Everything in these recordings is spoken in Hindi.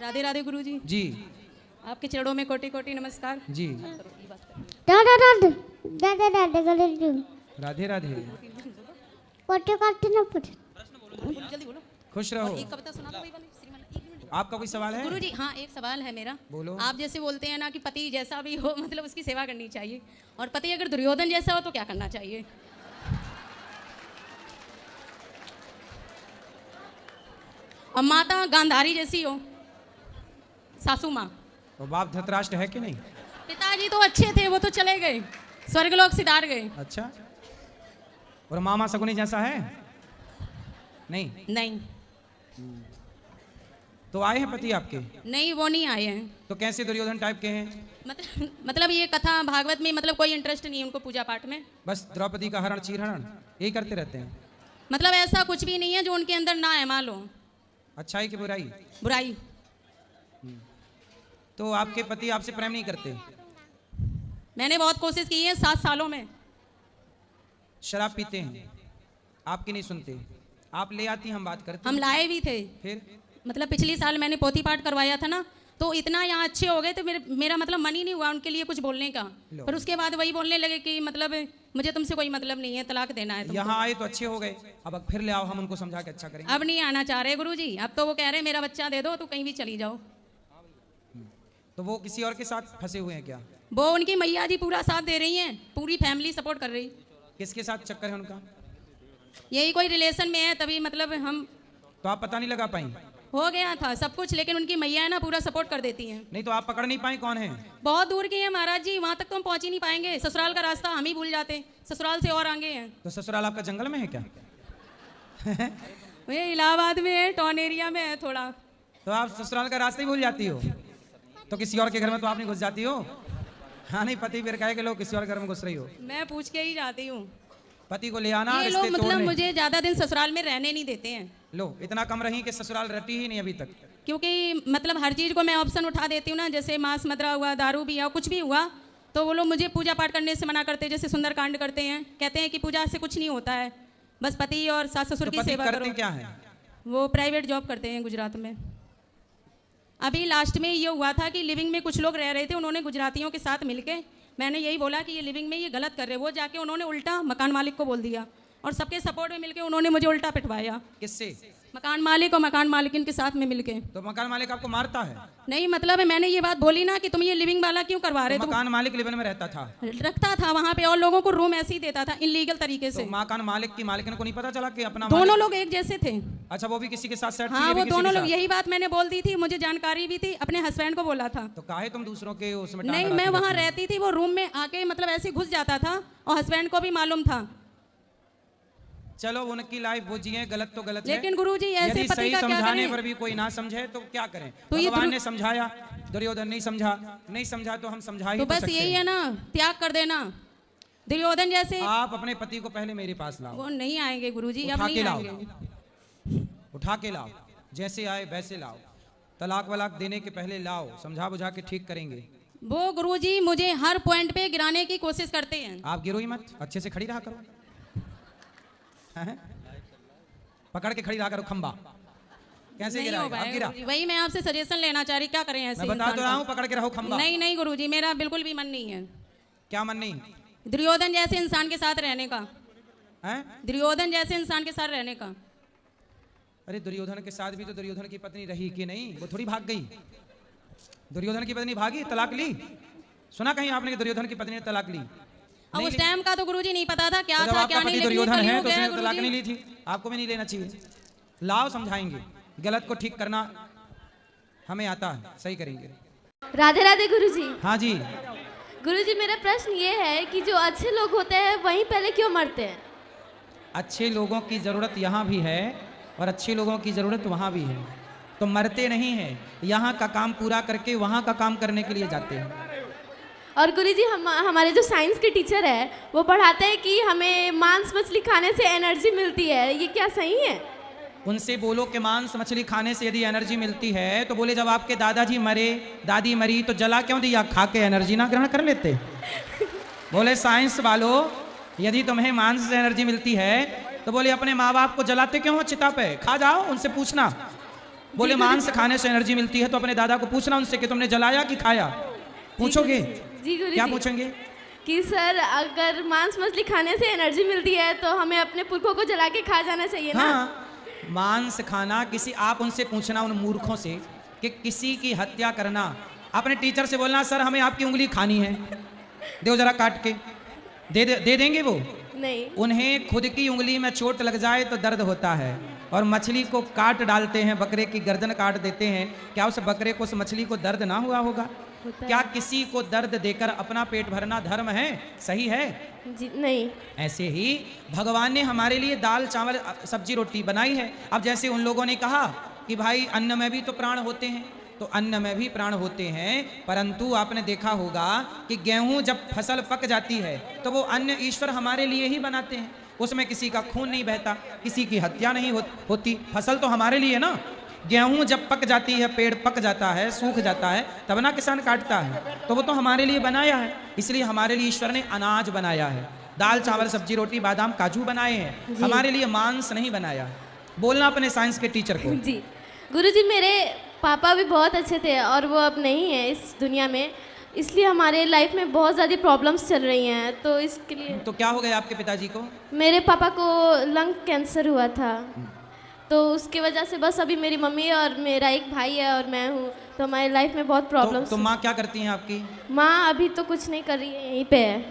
राधे राधे गुरु जी। जी आपके चरणों में कोटि कोटि नमस्कार जी। राधे राधे राधे राधे गुरुजी। राधे राधे। कोटे कोटे न पूछ। जल्दी बोलो। खुश रहो। एक कविता सुना दो वही वाली श्रीमान। एक मिनट आपका कोई सवाल है? गुरु जी, हाँ एक सवाल है मेरा। बोलो। आप जैसे बोलते हैं ना कि पति जैसा भी हो मतलब उसकी सेवा करनी चाहिए, और पति अगर दुर्योधन जैसा हो तो क्या करना चाहिए? और माता गांधारी जैसी हो, सासू माँ। तो बाप धृतराष्ट्र है कि नहीं? पिताजी तो अच्छे थे, वो तो चले गए, स्वर्गलोक सिधार गए। अच्छा। और मामा शकुनी जैसा है? नहीं। नहीं तो आए हैं पति आपके? नहीं, वो नहीं आए हैं। तो कैसे दुर्योधन टाइप के हैं? मतलब ये कथा भागवत में मतलब कोई इंटरेस्ट नहीं है उनको पूजा पाठ में। बस द्रौपदी का हरण चीर हरण यही करते रहते हैं। मतलब ऐसा कुछ भी नहीं है जो उनके अंदर ना है, मान लो। अच्छाई की बुराई? बुराई। तो आपके पति आपसे प्रेम नहीं करते? मैंने बहुत कोशिश की है 7 सालों में। शराब पीते हैं, आपकी नहीं सुनते, आप ले आती, हम बात करते। हम लाए भी थे। फिर मतलब पिछली साल मैंने पोथी पाठ करवाया था ना, तो इतना यहाँ अच्छे हो गए तो मेरा मतलब मन ही नहीं हुआ उनके लिए कुछ बोलने का। पर उसके बाद वही बोलने लगे कि मतलब मुझे तुमसे कोई मतलब नहीं है, तलाक देना है तुमको। यहाँ आए तो अच्छे हो गए, अब फिर ले आओ, हम उनको समझा के अच्छा करेंगे। अब नहीं आना चाह रहे गुरु जी, अब तो वो कह रहे मेरा बच्चा दे दो तो कहीं भी चली जाओ। तो वो किसी और के साथ फंसे हुए हैं क्या? वो उनकी मैया जी पूरा साथ दे रही हैं, पूरी फैमिली सपोर्ट कर रही। किसके साथ चक्कर है उनका? यही कोई रिलेशन में है, तभी मतलब हम। तो आप पता नहीं लगा पाई? हो गया था सब कुछ, लेकिन उनकी मैया है ना पूरा सपोर्ट कर देती हैं। नहीं तो आप पकड़ नहीं पाए कौन है? बहुत दूर के हैं महाराज जी, वहाँ तक तो हम पहुँच ही नहीं पाएंगे। ससुराल का रास्ता हम ही भूल जाते, ससुराल से और आगे हैं। तो ससुराल आपका जंगल में है क्या? ये इलाहाबाद में है, टाउन एरिया में है थोड़ा। तो आप ससुराल का रास्ता ही भूल जाती हो? तो किसी और के घर में तो आप नहीं घुस जाती हो? हाँ नहीं, पति फिर कहे कि लोग किसी और घर में घुस रही हो। मैं पूछ के ही जाती हूँ। पति को ले आना, ये रिश्ते लोग मतलब तोड़ने। मुझे ज्यादा दिन ससुराल में रहने नहीं देते हैं। लो इतना कम रही कि ससुराल रहती ही नहीं अभी तक। क्योंकि मतलब हर चीज़ को मैं ऑप्शन उठा देती हूँ ना, जैसे मांस मदरा हुआ, दारू भी हुआ, कुछ भी हुआ, तो वो लोग मुझे पूजा पाठ करने से मना करते हैं। जैसे सुंदरकांड करते हैं, कहते हैं कि पूजा से कुछ नहीं होता है, बस पति और सास ससुर की सेवा करो। क्या है? वो प्राइवेट जॉब करते हैं गुजरात में। अभी लास्ट में ये हुआ था कि लिविंग में कुछ लोग रह रहे थे, उन्होंने गुजरातियों के साथ मिलके, मैंने यही बोला कि ये लिविंग में ये गलत कर रहे हैं, वो जाके उन्होंने उल्टा मकान मालिक को बोल दिया, और सबके सपोर्ट में मिलके उन्होंने मुझे उल्टा पिटवाया। किससे? मकान मालिक और मकान मालिकिन के साथ में मिलके। तो मकान मालिक आपको मारता है? नहीं, मतलब मैंने ये बात बोली ना कि तुम ये लिविंग वाला क्यों करवा रहे तो हो? मकान मालिक लिविंग में रहता था? रखता था वहाँ पे, और लोगों को रूम ऐसे ही देता था इनलीगल तरीके से। तो मकान मालिक की मालिकन को नहीं पता चला कि अपना दोनों लोग एक जैसे थे। अच्छा, वो भी किसी के साथ सेट? हाँ, वो दोनों लोग, यही बात मैंने बोल दी थी, मुझे जानकारी भी थी, अपने हस्बैंड को बोला था। तो काहे तुम दूसरों के उसमें? नहीं, मैं वहाँ रहती थी, वो रूम में आके मतलब ऐसे घुस जाता था, और हस्बैंड को भी मालूम था। चलो उनकी लाइफ वो जिए, गलत तो गलत है। लेकिन गुरुजी ऐसे यदि पति सही का क्या समझाने करें? पर भी कोई ना समझे तो क्या करें? तो ये भगवान ने समझाया, दुर्योधन नहीं समझा, नहीं समझा तो हम समझा ही तो तो बस सकते यही हैं। है ना, त्याग कर देना। दुर्योधन जैसे आप अपने पति को पहले मेरे पास लाओ। वो नहीं आएंगे गुरुजी, अब उठा नहीं के लाओ, आएंगे। उठा के लाओ, जैसे आए वैसे लाओ, तलाक वलाक देने के पहले लाओ, समझा बुझा के ठीक करेंगे। वो गुरुजी मुझे हर पॉइंट पे गिराने की कोशिश करते हैं। आप गिरो ही मत, अच्छे से खड़ी रहा करो। हैं? पकड़ के खड़ी रहा करो खंबा। कैसे नहीं गिरा? हो आप पाएगा गिरा। गुरुजी, वही मैं आपसे सजेशन लेना चाह रही, क्या करें ऐसे मैं बता इंसान तो रहा को? हूँ, पकड़ के रहो खंबा। नहीं नहीं गुरुजी, मेरा बिल्कुल भी मन नहीं है। क्या मन नहीं? दुर्योधन जैसे इंसान के साथ रहने का। हैं? दुर्योधन जैसे इंसान के साथ रहने का। अरे दुर्योधन के साथ भी तो दुर्योधन की पत्नी रही कि नहीं? वो थोड़ी भाग गई। दुर्योधन की पत्नी भागी, तलाक ली? सुना कहीं आपने कि दुर्योधन की पत्नी ने तलाक ली? अब उस टाइम का तो गुरुजी नहीं पता था क्या तो जब था आपका क्या पति नहीं, लेकिन दुर्योधन है कलयुग तो उसने है तलाक गुरुजी। नहीं ली थी, आपको भी नहीं लेना चाहिए। लाओ, समझाएंगे, गलत को ठीक करना हमें आता है, सही करेंगे। राधे राधे गुरुजी। हाँ जी। गुरुजी, मेरा प्रश्न ये है कि जो अच्छे लोग होते हैं वहीं पहले क्यों मरते हैं? अच्छे लोगों की ज़रूरत यहाँ भी है और अच्छे लोगों की ज़रूरत वहाँ भी है, तो मरते नहीं हैं, यहाँ का काम पूरा करके वहाँ का काम करने के लिए जाते हैं। और गुरुजी, हमारे जो साइंस के टीचर है वो पढ़ाते हैं कि हमें मांस मछली खाने से एनर्जी मिलती है, ये क्या सही है? उनसे बोलो कि मांस मछली खाने से यदि एनर्जी मिलती है तो बोले जब आपके दादाजी मरे, दादी मरी तो जला क्यों दिया? खा के एनर्जी ना ग्रहण कर लेते? बोले साइंस वालों, यदि तुम्हें मांस से एनर्जी मिलती है तो बोले अपने माँ बाप को जलाते क्यों हो चिता पे? खा जाओ, उनसे पूछना। बोले मांस खाने से एनर्जी मिलती है, तो अपने दादा को पूछना उनसे कि तुमने जलाया कि खाया, पूछोगे? जी गुरुजी। क्या पूछेंगे? कि सर अगर मांस मछली खाने से एनर्जी मिलती है तो हमें अपने पुरखों को जला के खा जाना चाहिए ना। हाँ, मांस खाना किसी, आप उनसे पूछना उन मूर्खों से कि किसी की हत्या करना, अपने टीचर से बोलना सर हमें आपकी उंगली खानी है, दो जरा काट के, दे देंगे वो? नहीं। उन्हें खुद की उंगली में चोट लग जाए तो दर्द होता है, और मछली को काट डालते हैं, बकरे की गर्दन काट देते हैं, क्या उस बकरे को, उस मछली को दर्द ना हुआ होगा? क्या किसी को दर्द देकर अपना पेट भरना धर्म है? सही है? जी नहीं। ऐसे ही भगवान ने हमारे लिए दाल चावल सब्जी रोटी बनाई है। अब जैसे उन लोगों ने कहा कि भाई अन्न में भी तो प्राण होते हैं, तो अन्न में भी प्राण होते हैं, परंतु आपने देखा होगा कि गेहूं जब फसल पक जाती है तो वो अन्न ईश्वर हमारे लिए ही बनाते हैं, उसमें किसी का खून नहीं बहता, किसी की हत्या नहीं होती। फसल तो हमारे लिए ना, गेहूं जब पक जाती है, पेड़ पक जाता है, सूख जाता है, तब ना किसान काटता है, तो वो तो हमारे लिए बनाया है। इसलिए हमारे लिए ईश्वर ने अनाज बनाया है, दाल चावल सब्जी रोटी बादाम काजू बनाए हैं, हमारे लिए मांस नहीं बनाया। बोलना अपने साइंस के टीचर को। जी गुरुजी, मेरे पापा भी बहुत अच्छे थे और वो अब नहीं है इस दुनिया में, इसलिए हमारे लाइफ में बहुत ज़्यादा प्रॉब्लम्स चल रही हैं, तो इसके लिए। तो क्या हो गया आपके पिताजी को? मेरे पापा को लंग कैंसर हुआ था, तो उसकी वजह से बस अभी मेरी मम्मी और मेरा एक भाई है और मैं हूँ, तो हमारी लाइफ में बहुत प्रॉब्लम्स। तो माँ क्या करती हैं आपकी? माँ अभी तो कुछ नहीं कर रही है, यहीं पे है।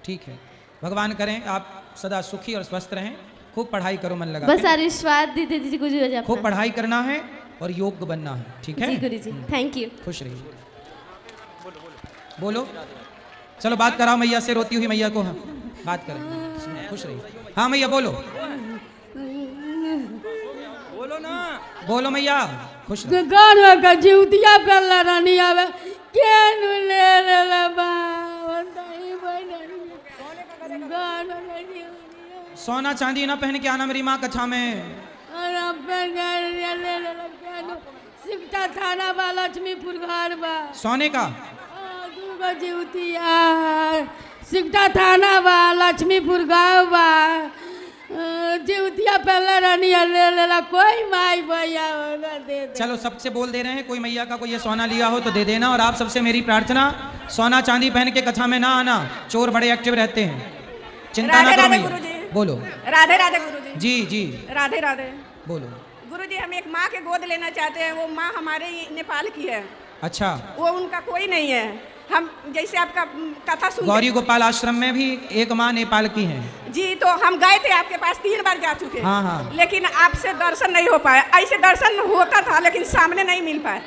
ठीक है, भगवान करें आप सदा सुखी और स्वस्थ रहें, खूब पढ़ाई करो मन लगा बस आशीर्वाद दे दीजिए गुरुजी। खूब पढ़ाई करना है और योग्य बनना है, ठीक है? जी गुरुजी, थैंक यू। खुश रहिए। बोलो, चलो बात कराओ मैया से, रोती हुई मैया को। हाँ बात करें, खुश रहिए। हाँ मैया बोलो, बोलो ना, बोलो मैया, खुश रहिए। गाना का जीवतिया पहला रानी आवे केन ले ले बा बताई गाना का जीवतिया सोना चांदी ना पहन के आना मेरी माँ कक्षा में। और अब ले ले केन सिकटा थाना बा लक्ष्मीपुर घर बा सोने का दूगो जीवतिया सिकटा थाना बा लक्ष्मीपुर गाँव बा जीवतिया पहले रानी ले लेला कोई माई भैया होगा दे दे। चलो सबसे बोल दे रहे हैं, कोई मैया का कोई ये सोना लिया हो तो दे देना। और आप सबसे मेरी प्रार्थना, सोना चांदी पहन के कक्षा में ना आना, चोर बड़े एक्टिव रहते हैं, चिंता ना करो मैया। बोलो। राधे राधे गुरुजी। जी जी राधे राधे। बोलो। गुरुजी हम एक माँ के गोद लेना चाहते हैं, वो माँ हमारे नेपाल की है। अच्छा, वो उनका कोई नहीं है। हम जैसे आपका कथा सुन गौरी गोपाल आश्रम में भी एक माँ नेपाल की हैं। जी, तो हम गए थे आपके पास, 3 बार जा चुके। हाँ हाँ। लेकिन आपसे दर्शन नहीं हो पाया। ऐसे दर्शन होता था लेकिन सामने नहीं मिल पाया।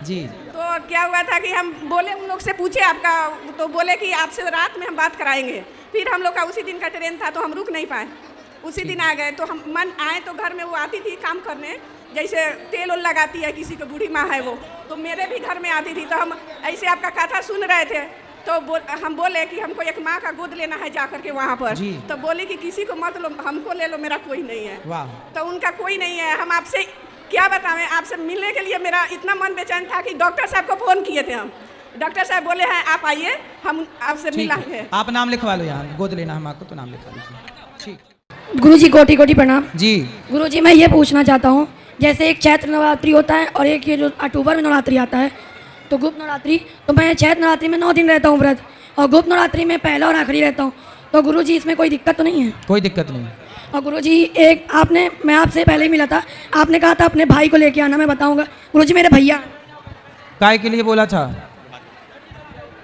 जी। तो क्या हुआ था कि हम बोले, उन लोग से पूछे आपका, तो बोले कि आपसे रात में हम बात कराएंगे। फिर हम लोग का उसी दिन का ट्रेन था तो हम रुक नहीं पाए, उसी दिन आ गए। तो हम मन आए तो घर में वो आती थी काम करने, जैसे तेल उल लगाती है, किसी को बूढ़ी माँ है वो, तो मेरे भी घर में आती थी। तो हम ऐसे आपका कथा सुन रहे थे तो हम बोले कि हमको एक माँ का गोद लेना है जा करके वहाँ पर। तो बोले कि किसी को मत लो, हमको ले लो, मेरा कोई नहीं है। वाह। तो उनका कोई नहीं है। हम आपसे क्या बतावें, आपसे मिलने के लिए मेरा इतना मन बेचैन था कि डॉक्टर साहब को फ़ोन किए थे हम। डॉक्टर साहब बोले हैं आप आइए, हम आपसे मिलेंगे। आप नाम लिखवा लो, यहाँ गोद लेना है आपको तो नाम लिखवा लीजिए। ठीक। गुरुजी कोटि कोटि प्रणाम। जी गुरुजी, मैं ये पूछना चाहता हूँ, जैसे एक चैत्र नवरात्रि होता है और एक ये जो अक्टूबर में नवरात्रि आता है, तो गुप्त नवरात्रि, तो मैं चैत्र नवरात्रि में 9 दिन रहता हूँ व्रत, और गुप्त नवरात्रि में पहला और आखिरी रहता हूँ। तो गुरुजी इसमें कोई दिक्कत तो नहीं है? कोई दिक्कत नहीं। और गुरुजी एक आपने, मैं आपसे पहले ही मिला था, आपने कहा था अपने भाई को लेके आना, मैं बताऊँगा। गुरुजी मेरे भैया काय के लिए बोला था?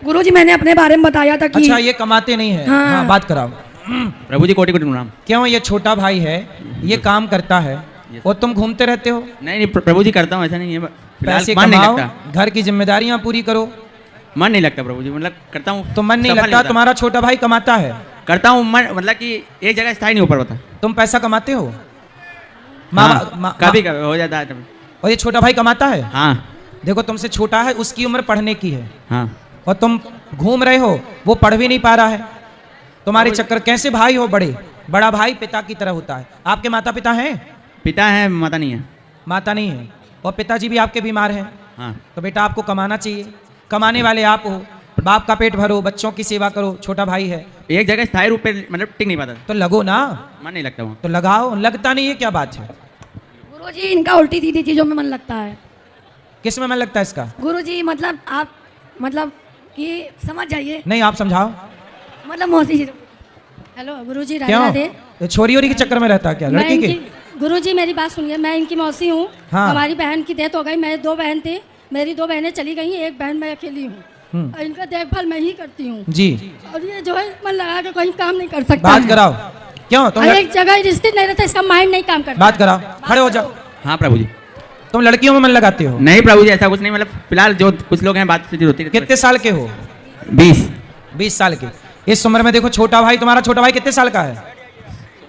गुरुजी मैंने अपने बारे में बताया था कि अच्छा ये कमाते नहीं है। हाँ। हाँ बात कराओ। प्रभु जी कोटि कोटि प्रणाम। क्यों, ये छोटा भाई है, ये काम करता है और तुम घूमते रहते हो? नहीं प्रभु जी करता हूँ, ऐसा नहीं है। पैसे मन नहीं कमाओ, लगता, घर की जिम्मेदारियां पूरी करो। मन नहीं लगता प्रभु जी, मतलब करता हूँ तो मन नहीं सफल लगता? तुम्हारा छोटा भाई कमाता है? करता हूँ, मतलब कि एक जगह स्थायी नहीं हो पाता। तुम पैसा कमाते हो? कभी कभी हो जाता है। और ये छोटा भाई कमाता है? हाँ। देखो तुमसे छोटा है, उसकी उम्र पढ़ने की है, हाँ। और तुम घूम रहे हो, वो पढ़ भी नहीं पा रहा है। तुम्हारे चक्कर, कैसे भाई हो बड़े? बड़ा भाई पिता की तरह होता है। आपके माता पिता हैं? पिता है, माता नहीं है। माता नहीं है, और पिताजी भी आपके बीमार हैं। हाँ। तो बेटा आपको कमाना चाहिए, कमाने वाले आप हो, बाप का पेट भरो, बच्चों की सेवा करो। छोटा भाई है, एक जगह स्थायी रूप पे मतलब टिक नहीं पाता, तो लगो ना। मन नहीं लगता वहाँ। तो लगाओ, लगता नहीं है क्या बात है? गुरुजी इनका उल्टी सीधी चीज़ों में मन लगता है। किस में मन लगता है इसका? गुरुजी मतलब आप मतलब कि समझ जाइए, नहीं आप समझाओ। मतलब मौसी जी। हेलो गुरुजी, राधे क्यों? राधे। ये छोरी ओरी के चक्कर में रहता है क्या, लड़की के? गुरुजी मेरी बात सुनिए, मैं इनकी मौसी हूँ। हाँ। हमारी बहन की डेथ हो गई, मैं 2 बहन थी, मेरी 2 बहनें चली गई, एक बहन मैं अकेली हूँ और इनका देखभाल मैं ही करती हूँ जी। और ये जो है मन लगा के कोई काम नहीं कर सकता बात है। कराओ। क्यों तुम और एक जगह स्थिर नहीं रहता, इसका माइंड नहीं काम करता। बात कराओ, खड़े हो जाओ। हाँ प्रभु जी। तुम लड़कियों में मन लगाते हो? नहीं प्रभु जी, ऐसा कुछ नहीं, मतलब फिलहाल जो कुछ लोग हैं बातचीत होती है। कितने साल के हो? 20 साल के। इस उम्र में देखो छोटा भाई, तुम्हारा छोटा भाई कितने साल का है?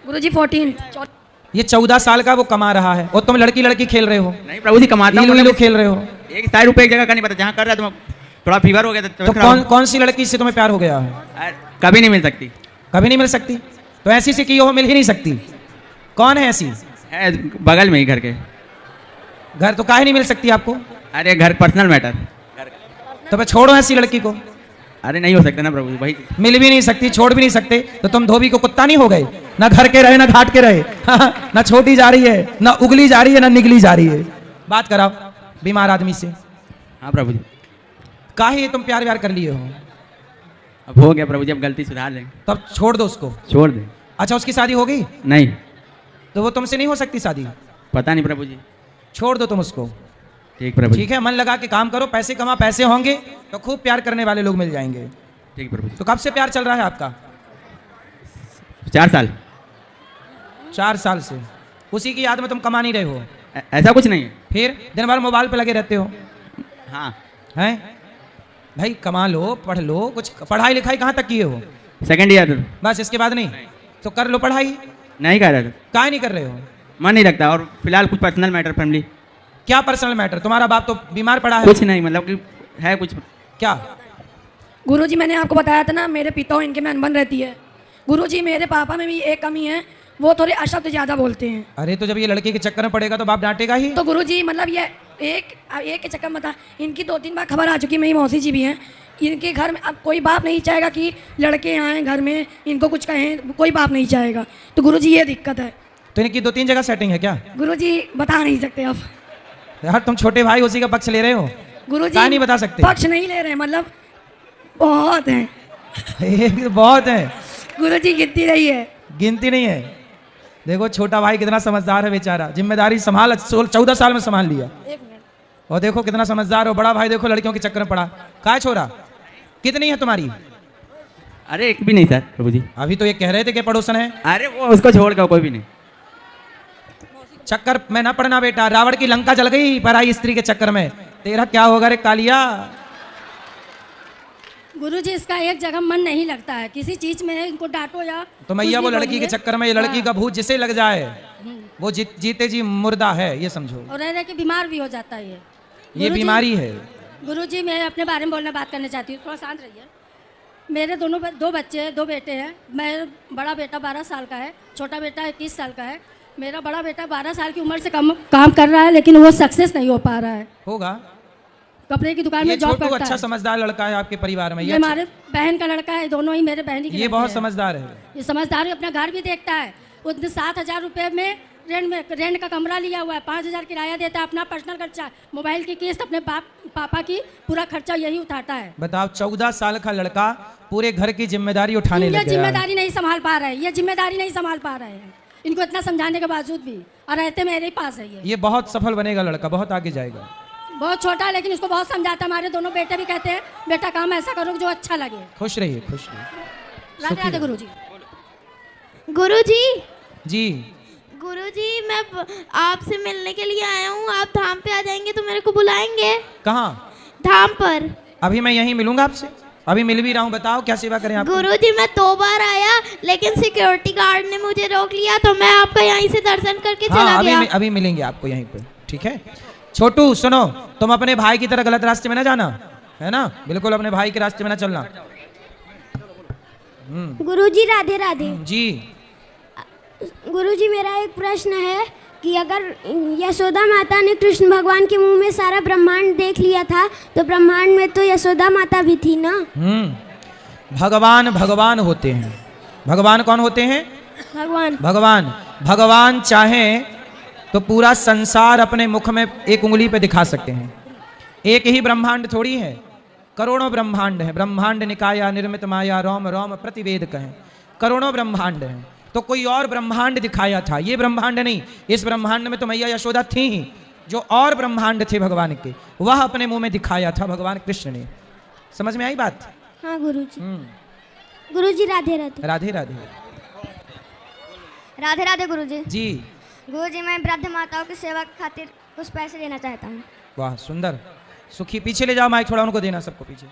गुरुजी 14। ये 14 साल का वो कमा रहा है और तुम लड़की लड़की खेल रहे हो, नहीं प्रभु जी, कमाता ईलू हूँ, ईलू खेल रहे हो। एक 60 रुपए एक जगह का नहीं पता, जहाँ कर रहा है तुम थोड़ा फीवर हो गया तो कौन सी लड़की से तुम्हें प्यार हो गया है? कभी नहीं मिल सकती। कभी नहीं मिल सकती? तो ऐसी से की हो, मिल ही नहीं सकती। कौन है ऐसी? है बगल में ही घर के। घर तो काहे नहीं मिल सकती आपको? अरे घर पर्सनल मैटर। तो फिर छोड़ो ऐसी लड़की को। अरे नहीं हो सकता ना प्रभु जी, भाई मिल भी नहीं सकती, छोड़ भी नहीं सकते, तो तुम धोबी को कुत्ता नहीं हो गए? ना घर के रहे ना घाट के रहे ना छोटी जा रही है, ना उगली जा रही है, ना निगली जा रही है। बात कराओ बीमार आदमी से। हाँ प्रभु जी। काहे तुम प्यार व्यार कर लिए हो? अब हो गया प्रभु जी, अब गलती सुधार लेंगे। तब छोड़ दो उसको। छोड़ दे। अच्छा उसकी शादी हो गई? नहीं तो वो तुमसे नहीं हो सकती शादी? पता नहीं प्रभु जी। छोड़ दो तुम उसको। ठीक प्रभु जी। ठीक है, मन लगा के काम करो, पैसे कमा, पैसे होंगे तो खूब प्यार करने वाले लोग मिल जाएंगे। ठीक प्रभु जी। तो कब से प्यार चल रहा है आपका? 4 साल। 4 साल से उसी की याद में तुम कमा नहीं रहे हो? ऐसा कुछ नहीं है। फिर दिन भर मोबाइल पे लगे रहते हो? हाँ। हैं भाई, कमा लो, पढ़ लो, कुछ पढ़ाई लिखाई कहाँ तक किए हो? Second year. बस इसके बाद नहीं? तो कर लो पढ़ाई। नहीं कर रहा था, काहे नहीं कर रहे हो? मन नहीं लगता, और फिलहाल कुछ पर्सनल मैटर फैमिली। क्या पर्सनल मैटर? तुम्हारा बाप तो बीमार पड़ा है। कुछ नहीं, मतलब कि है कुछ। क्या? गुरुजी मैंने आपको बताया था ना, मेरे पिता और इनके में अनबन रहती है। गुरुजी मेरे पापा में भी एक कमी है, वो थोड़े अशब्द ज़्यादा बोलते हैं। अरे तो जब ये लड़के के चक्कर में पड़ेगा तो बाप डांटेगा ही। तो गुरुजी मतलब ये एक के चक्कर में था, इनकी 2-3 बार खबर आ चुकी, मेरी मौसी जी भी हैं। इनके घर में अब कोई बाप नहीं चाहेगा कि लड़के आएँ घर में इनको कुछ कहें, कोई बाप नहीं चाहेगा। तो गुरुजी ये दिक्कत है। तो इनकी 2-3 जगह सेटिंग है क्या? गुरुजी बता नहीं सकते अब। यार तुम छोटे भाई उसी का पक्ष ले रहे हो? गुरुजी काहे नहीं बता सकते? पक्ष नहीं ले रहे, मतलब बहुत हैं। बहुत है। गुरुजी गिनती रही है। गिनती नहीं है। देखो छोटा भाई कितना समझदार है बेचारा, जिम्मेदारी संभाल 14 साल में संभाल लिया। और देखो कितना समझदार हो। बड़ा भाई देखो लड़कियों के चक्कर में पड़ा। काय छोरा, कितनी है तुम्हारी? अरे एक भी नहीं सर प्रभु जी। अभी तो ये कह रहे थे कि पड़ोसन है। अरे वो उसको छोड़ कर कोई भी नहीं। चक्कर में ना पड़ना बेटा, रावण की लंका जल गई पराई स्त्री के चक्कर में। तेरा क्या होगा रे कालिया? गुरुजी इसका एक जगह मन नहीं लगता है, किसी चीज में इनको डांटो या तो मैया कुछ वो भी लड़की के बोलिए। चक्कर में ये लड़की हाँ। का भूत जिसे लग जाए वो जीते जी मुर्दा है, ये समझो। और रह रह के बीमार भी हो जाता है ये गुरुजी- बीमारी है। गुरुजी मैं अपने बारे में बोलना बात करना चाहती हूँ, थोड़ा शांत रहिए। मेरे 2 बच्चे 2 बेटे हैं। मैं बड़ा बेटा 12 साल का है, छोटा बेटा 21 साल का है। मेरा बड़ा बेटा 12 साल की उम्र से कम काम कर रहा है, लेकिन वो सक्सेस नहीं हो पा रहा है। होगा। कपड़े की दुकान ये में जॉब छोटू करता अच्छा है। समझदार लड़का है आपके परिवार में। ये हमारे बहन का लड़का है, दोनों ही मेरे बहन ही ये बहुत समझदार है। ये समझदार है, अपना घर भी देखता है। उसने 7,000 रुपये में रेंट का कमरा लिया हुआ है, 5,000 किराया देता है, अपना पर्सनल खर्चा, मोबाइल की किस्त, अपने पापा की पूरा खर्चा यही उठाता है। बताओ 14 साल का लड़का पूरे घर की जिम्मेदारी उठाने ये लग गया है। जिम्मेदारी नहीं संभाल पा रहा है, ये जिम्मेदारी नहीं संभाल पा रहे हैं। इनको इतना समझाने के बावजूद भी, और रहते मेरे ही पास है ये बहुत सफल बनेगा लड़का, बहुत आगे जाएगा। बहुत छोटा है लेकिन इसको बहुत समझाता है। हमारे दोनों बेटे भी कहते हैं बेटा काम ऐसा करो जो अच्छा लगे। खुश रहिए, खुश रहिए। राधे राधे गुरुजी। गुरुजी जी गुरुजी मैं आपसे मिलने के लिए आया हूँ। आप धाम पे आ जाएंगे तो मेरे को बुलाएंगे? कहाँ? धाम पर। अभी मैं यहीं मिलूंगा आपसे, अभी मिल भी रहा हूँ। बताओ क्या सेवा करें आपको? गुरुजी मैं 2 बार आया लेकिन सिक्योरिटी गार्ड ने मुझे रोक लिया, तो मैं आपका यहीं से दर्शन करके चला हाँ, गया। अभी मिलेंगे आपको यहीं पे, ठीक है? छोटू सुनो, तुम अपने भाई की तरह गलत रास्ते में ना जाना, है ना? बिल्कुल अपने भाई के रास्ते में ना चलना। गुरुजी राधे राधे। जी गुरुजी मेरा एक प्रश्न है कि अगर यशोदा माता ने कृष्ण भगवान के मुंह में सारा ब्रह्मांड देख लिया था, तो ब्रह्मांड में तो यशोदा माता भी थी ना? भगवान होते हैं। भगवान कौन होते हैं? भगवान। भगवान चाहे तो पूरा संसार अपने मुख में एक उंगली पे दिखा सकते हैं। एक ही ब्रह्मांड थोड़ी है, करोड़ों ब्रह्मांड है। ब्रह्मांड निकाया निर्मित माया रोम रोम प्रतिवेद कहें, करोड़ों ब्रह्मांड हैं। तो कोई और ब्रह्मांड दिखाया था, ये ब्रह्मांड नहीं। इस ब्रह्मांड में तो मैया यशोदा थी ही, जो और ब्रह्मांड थे भगवान के, वह अपने मुंह में दिखाया था भगवान कृष्ण ने। समझ में आई बात? हाँ गुरुजी। गुरुजी राधे राधे। राधे राधे। राधे राधे गुरुजी। जी गुरुजी, मैं वृद्ध माताओं की सेवा की खातिर कुछ पैसे देना चाहता हूँ। वाह सुंदर। सुखी पीछे ले जाओ माइक, थोड़ा उनको देना सबको पीछे।